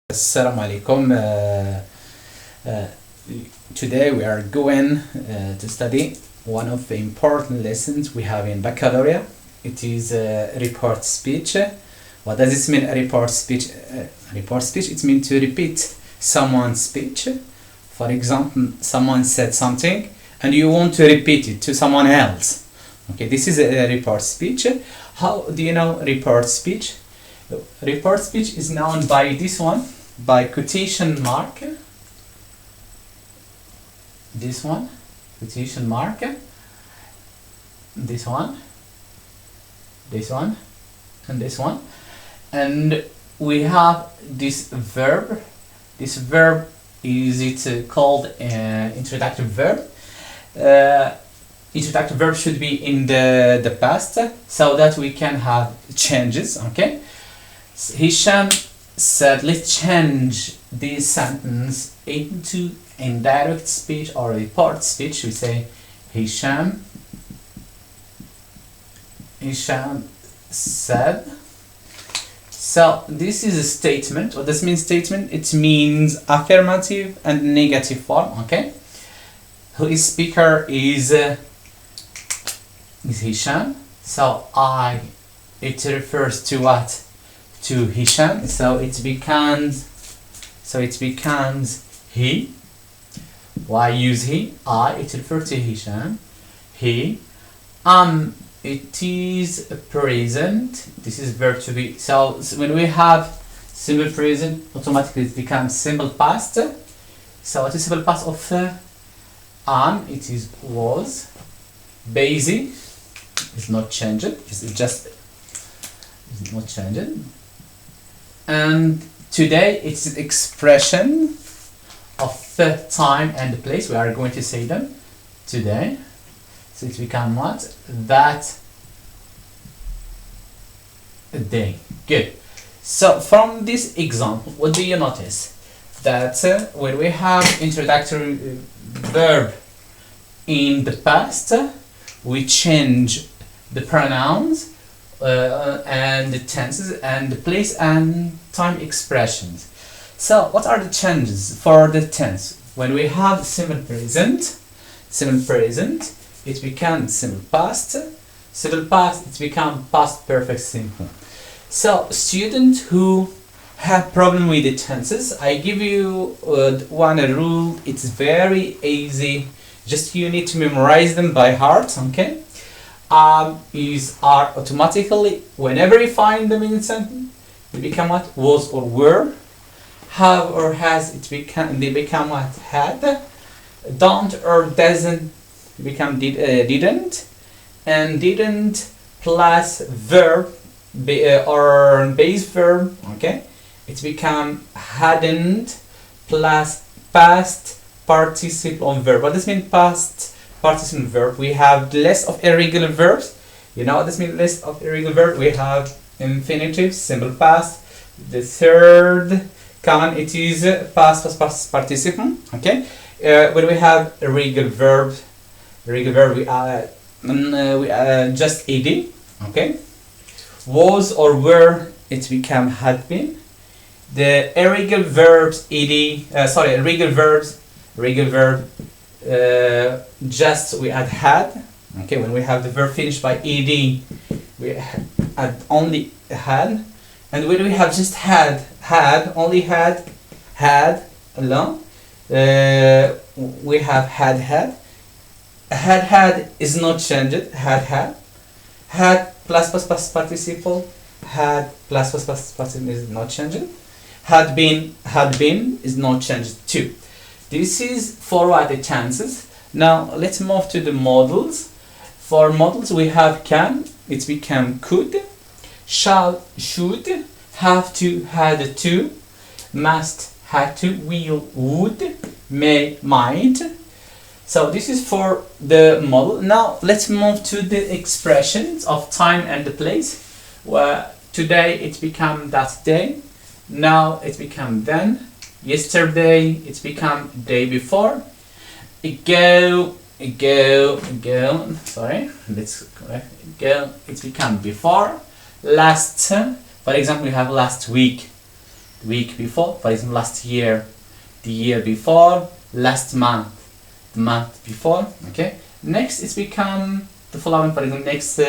Assalamu alaikum. Uh, Today we are going to study one of the important lessons we have in baccalaureate. It is report speech. What does this mean, a report speech? Report speech, it means to repeat someone's speech. For example, someone said something and you want to repeat it to someone else. Okay, this is a report speech. How do you know report speech? Report speech is known by this one, by quotation mark. This one, quotation mark. This one, and this one. And we have this verb. This verb is called introductive verb. Introductive verb should be in the past so that we can have changes. Okay. Hisham said, let's change this sentence into indirect speech or report speech. We say Hisham said. So this is a statement. What does mean statement? It means affirmative and negative form. Okay. Who is speaker is Hisham. So it refers to what? To Hisham. So it becomes he. Why use he? It refers to Hisham. He. It is present. This is verb to be. So when we have simple present, automatically it becomes simple past. So what is simple past of it is was. Busy is not changed. It's not changed. And today it's an expression of the time and the place. We are going to say them today. So it becomes what? That day. Good. So from this example, what do you notice? That when we have introductory verb in the past, we change the pronouns and the tenses and the place and time expressions. So what are the changes for the tense? When we have simple present, it becomes simple past. Simple past, it becomes past perfect simple. So students who have problem with the tenses, I give you one rule. It's very easy. Just you need to memorize them by heart. Okay. Are automatically, whenever you find them in a sentence, they become what? Was or were. Have or has, they become what? Had. Don't or doesn't become didn't. And didn't plus verb or base verb, okay, it become hadn't plus past participle verb. What does mean past participle verb? We have list of irregular verbs. You know what this means, list of irregular verbs? We have infinitive, simple past. The third common, it is past participle. Okay. When we have irregular verb, we just ed. Okay. Was or were, it become had been. The irregular verbs irregular verb just we had. Okay, when we have the verb finished by ed, we add only had. And when we have just had only had alone, we have had is not changed. Had plus participle, had plus participle is not changed. Had been is not changed too. This is for what? The chances. Now let's move to the models. For models we have can, it's become could, shall, should, have to, had to, must, had to, will, would, may, might. So this is for the model. Now let's move to the expressions of time and the place. Where today it become that day. Now it become then. Yesterday it become day before. Ago. Sorry, let's correct. Ago it become before. Last. For example, we have last week. the week before, for example, last year, the year before, last month, the month before. Okay. Next, it's become the following, for example, next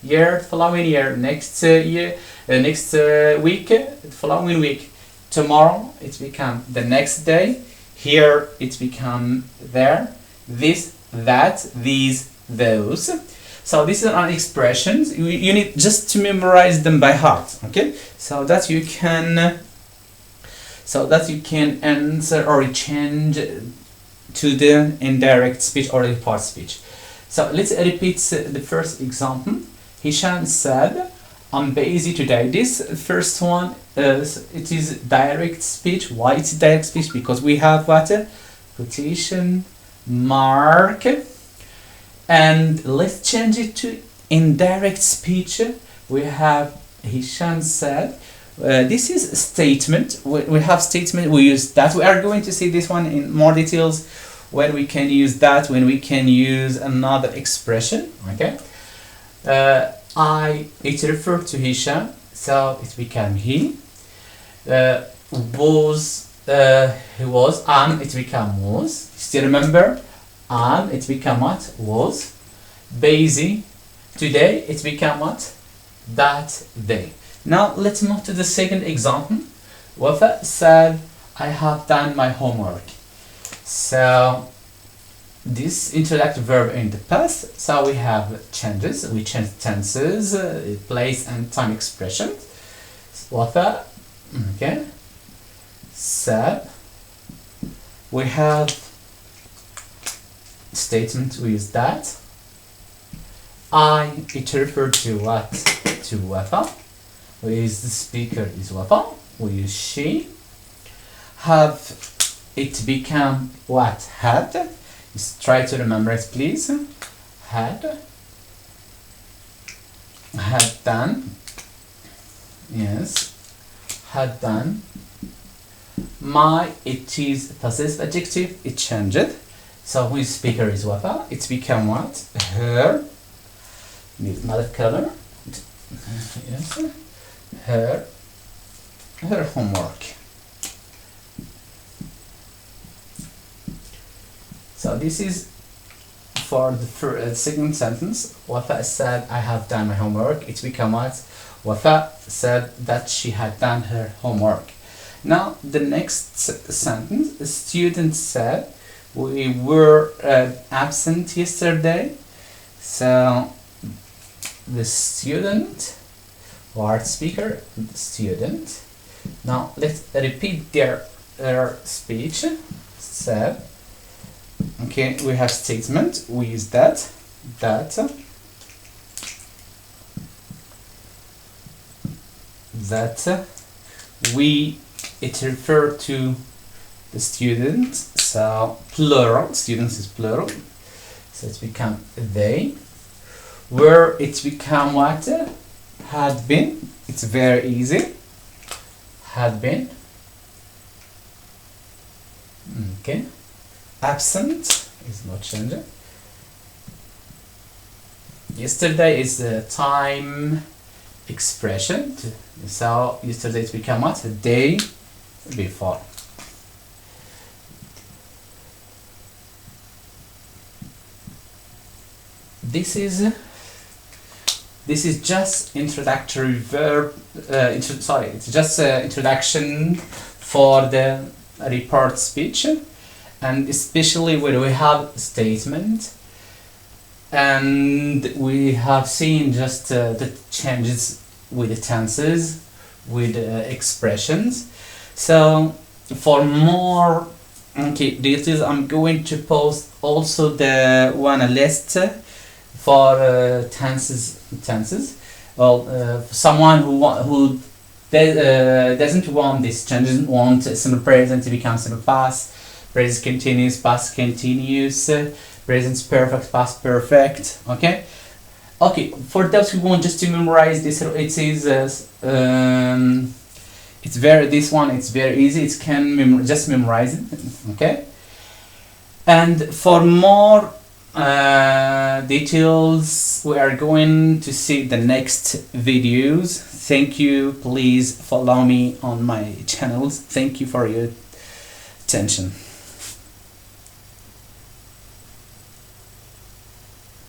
year, following year, next year, next week, the following week. Tomorrow, it's become the next day. Here, it's become there. This, that, these, those. So these are expressions. You need just to memorize them by heart. Okay. So that you can answer or change to the indirect speech or the part speech. So let's repeat the first example. Hisham said, I'm busy today. This first one it is direct speech. Why it's direct speech? Because we have what? Quotation mark. And let's change it to indirect speech. We have Hisham said. This is a statement. We have statement. We use that. We are going to see this one in more details when we can use that. When we can use another expression. Okay. It refers to Hisham, so it became he. Was he was, it became was. Still remember, it became what? Was. Busy today, it became what? That day. Now let's move to the second example. Wafa said, I have done my homework. So this introductive verb in the past, so we have changes, we change tenses, place and time expressions. Wafa, okay, said, we have statement with that. It referred to what? To Wafa. We use the speaker is Wafa. We use she. Have, it become what? Had. Just try to remember it, please. Had done. Yes. Had done. My, it is possessive adjective. It changed. So whose speaker is Wafa? It's become what? Her. Need another color. Yes. Her homework. So this is for the second sentence. Wafa said, I have done my homework. It's become what? Wafa said that she had done her homework. Now the next sentence, the student said, we were absent yesterday. So the student, word speaker, the student. Now let's repeat their speech. Said. Okay, we have statement. We use that. It refer to the student. So plural. Students is plural. So it's become they. Where it's become what? Had been. It's very easy. Had been. Okay. Absent is not changing. Yesterday is the time expression. So yesterday it's become what? The day before. This is just introductory verb. It's just introduction for the report speech. And especially when we have statement and we have seen just the changes with the tenses, with expressions. So for more details, I'm going to post also the one list for tenses. Well, someone who doesn't want this change, doesn't want simple present to become simple past. Present continuous, past continuous, present perfect, past perfect. Okay. For those who want just to memorize this, it is this one. It's very easy. It can just memorize it. Okay. And for more details we are going to see the next videos. Thank you. Please follow me on my channels. Thank you for your attention.